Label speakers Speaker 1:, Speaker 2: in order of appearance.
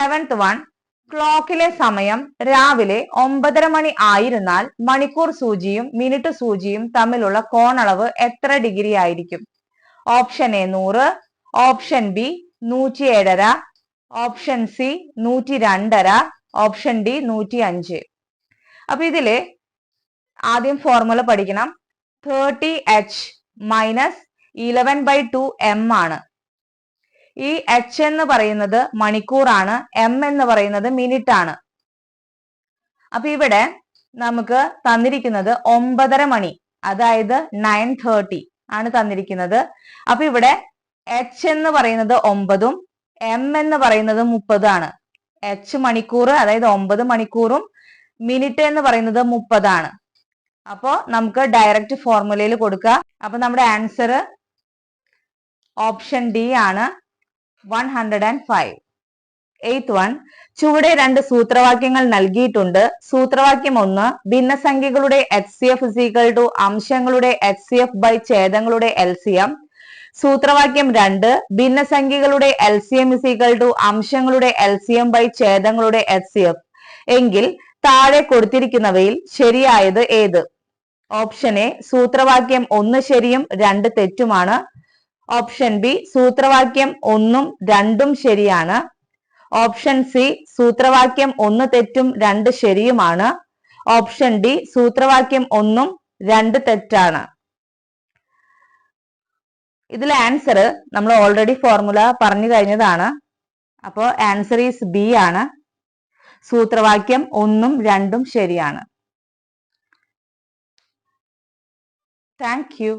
Speaker 1: Seventh one, ക്ലോക്കിലെ സമയം രാവിലെ 9:30 മണി ആയിരുന്നാൽ മണിക്കൂർ സൂചിയും മിനിറ്റ് സൂചിയും തമ്മിലുള്ള കോണളവ് എത്ര ഡിഗ്രി ആയിരിക്കും? Option A 100, option B 107.5, option C 102.5, option D 105. അപ്പൊ ഇതില് ആദ്യം ഫോർമുല പഠിക്കണം. 30h മൈനസ് 11/2 m ആണ്. ഈ h എന്ന് പറയുന്നത് മണിക്കൂറാണ്, m എന്ന് പറയുന്നത് മിനിറ്റ് ആണ്. അപ്പൊ ഇവിടെ നമുക്ക് തന്നിരിക്കുന്നത് 9:30 മണി, അതായത് 9:30 ആണ് തന്നിരിക്കുന്നത്. അപ്പൊ ഇവിടെ h എന്ന് പറയുന്നത് 9ഉം m എന്ന് പറയുന്നത് 30 ആണ്. h മണിക്കൂർ, അതായത് 9 മണിക്കൂറും മിനിറ്റ് എന്ന് പറയുന്നത് 30 ആണ്. അപ്പോ നമുക്ക് ഡയറക്റ്റ് ഫോർമുലയിൽ കൊടുക്കുക. അപ്പൊ നമ്മുടെ ആൻസർ ഓപ്ഷൻ ഡി ആണ്, 105. 8th വൺ, ചുവടെ 2 സൂത്രവാക്യങ്ങൾ നൽകിയിട്ടുണ്ട്. സൂത്രവാക്യം 1, ഭിന്നസംഖ്യകളുടെ HCF = അംശങ്ങളുടെ HCF by ഛേദങ്ങളുടെ LCM. സൂത്രവാക്യം 2, ഭിന്നസംഖ്യകളുടെ LCM = അംശങ്ങളുടെ LCM by ഛേദങ്ങളുടെ HCF. എങ്കിൽ താഴെ കൊടുത്തിരിക്കുന്നവയിൽ ശരിയായത് ഏത്? ഓപ്ഷൻ എ, സൂത്രവാക്യം 1 ശരിയും 2 തെറ്റുമാണ്. ഓപ്ഷൻ ബി, സൂത്രവാക്യം 1ഉം 2ഉം ശരിയാണ്. ഓപ്ഷൻ സി, സൂത്രവാക്യം 1 തെറ്റും 2 ശരിയുമാണ്. ഓപ്ഷൻ ഡി, സൂത്രവാക്യം 1ഉം 2 തെറ്റാണ്. ഇതിലെ ആൻസർ നമ്മൾ ഓൾറെഡി ഫോർമുല പറഞ്ഞു കഴിഞ്ഞതാണ്. അപ്പോൾ ആൻസർ ഈസ് ബി ആണ്. സൂത്രവാക്യം 1ഉം 2ഉം ശരിയാണ്. Thank you.